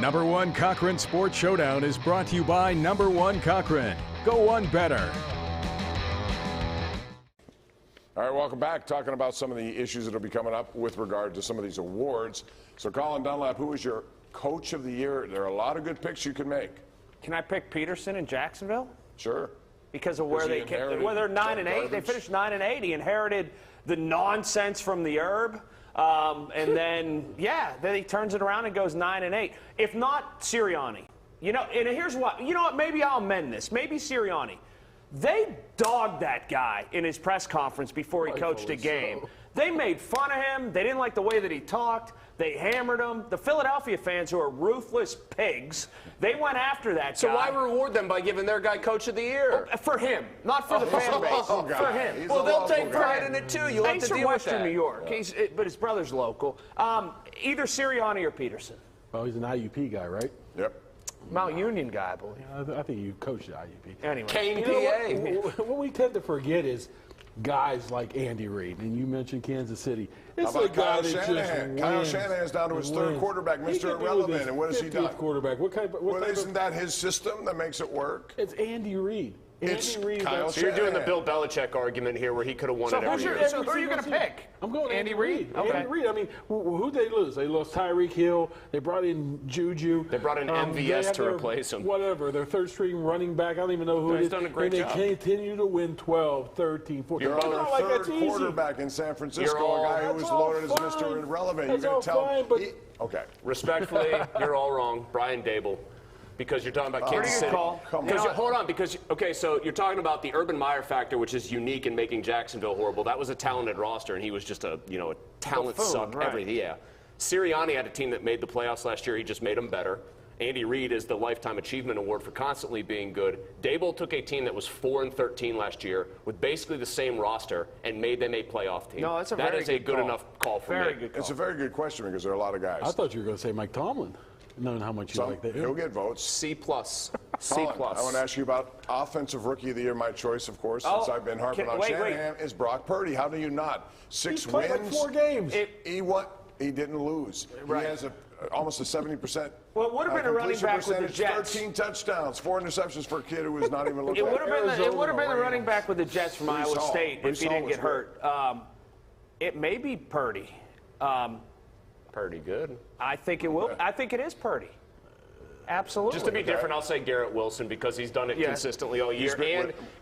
Number One Cochran Sports Showdown is brought to you by Number One Cochran. Go one better. All right, welcome back. Talking about some of the issues that will be coming up with regard to some of these awards. So, Colin Dunlap, who is your Coach of the Year? There are a lot of good picks you can make. Can I pick Peterson in Jacksonville? Sure. Because of where they came. Well, they're 9-8. They finished 9-8. He inherited the nonsense from the herb. And then, then he turns it around and goes 9-8. If not, Sirianni. You know, and here's what. You know what? Maybe I'll amend this. Maybe Sirianni. They dogged that guy in his press conference before he coached a game. So. They made fun of him. They didn't like the way that he talked. They hammered him. The Philadelphia fans, who are ruthless pigs, they went after that guy. So why reward them by giving their guy Coach of the Year? For him, not for the fan base. For him. Well, they'll take pride in it, too. You'll have to deal with that. He's from Western New York, but his brother's local. Either Sirianni or Peterson. Well, he's an IUP guy, right? Yep. Mount Union guy, I believe. Yeah, I think you coached at IUP. Anyway. KDKA. What we tend to forget is guys like Andy Reid, and you mentioned Kansas City. It's a guy that just wins. Kyle Shanahan's down to his third quarterback, Mr. Irrelevant, and what has he done? Quarterback. Isn't that his system that makes it work? It's Andy Reid. It's Kyle So you're doing the Bill Belichick argument here where he could have won it every year. So who are you going to pick? I'm going Andy Reid. Okay. Andy Reid. I mean, who'd they lose? They lost Tyreek Hill. They brought in Juju. They brought in MVS to replace him. Whatever. Their third-string running back. I don't even know who it is. He's done a great job. And they continue to win 12, 13, 14. You're on their third quarterback in San Francisco, a guy who was loaded as Mr. Irrelevant. You're going to tell him. Okay. Respectfully, you're all wrong. Brian Dable. Because you're talking about Kansas City. Hold on, because, okay, so you're talking about the Urban Meyer factor, which is unique in making Jacksonville horrible. That was a talented roster, and he was just a talent suck, everything. Yeah. Sirianni had a team that made the playoffs last year. He just made them better. Andy Reid is the Lifetime Achievement Award for constantly being good. Dable took a team that was 4-13 last year with basically the same roster and made them a playoff team. No, that's a that is a good enough call for me. Good call. It's a very good question because there are a lot of guys. I thought you were going to say Mike Tomlin. Knowing how much you like that. He'll get votes. C+. C+. I want to ask you about Offensive Rookie of the Year. My choice, of course, since I've been harping on Shanahan, is Brock Purdy. How do you not? 6 wins. Like 4 games. He didn't lose. Right. He has almost a 70%. Well, it would have been a running back with the Jets. 13 touchdowns, 4 interceptions for a kid who was not even looking. It would have been the running back with the Jets from Iowa State if he didn't get hurt. It may be Purdy. Purdy good. I think it will. I think it is Purdy. Absolutely. Just to be different, I'll say Garrett Wilson because he's done it consistently all year.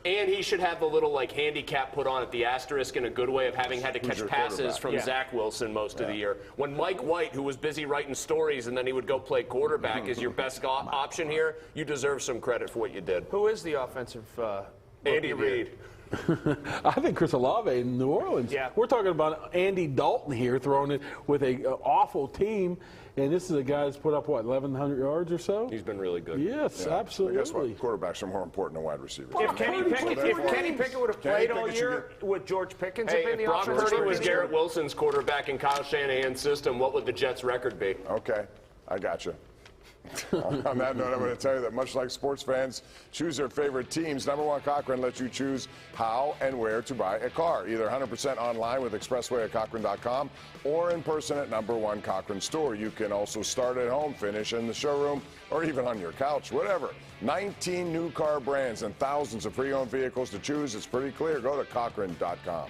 And he should have the little handicap put on at the asterisk in a good way of having had to catch passes from Zach Wilson most of the year. When Mike White, who was busy writing stories and then he would go play quarterback, is your best option here, you deserve some credit for what you did. Who is the offensive Andy Reid. I think Chris Olave in New Orleans. Yeah. We're talking about Andy Dalton here throwing it with an awful team, and this is a guy that's put up, 1,100 yards or so? He's been really good. Yes, absolutely. Guess what? Quarterbacks are more important than wide receivers. If Kenny Pickett would have played all year, would George Pickens have been the offensive Brock Purdy was Garrett Wilson's quarterback in Kyle Shanahan's system, what would the Jets' record be? Okay, I got you. On that note, I'm going to tell you that much like sports fans choose their favorite teams, Number One Cochran lets you choose how and where to buy a car, either 100% online with Expressway at Cochran.com or in person at Number One Cochran store. You can also start at home, finish in the showroom, or even on your couch, whatever. 19 new car brands and thousands of pre-owned vehicles to choose. It's pretty clear. Go to Cochran.com.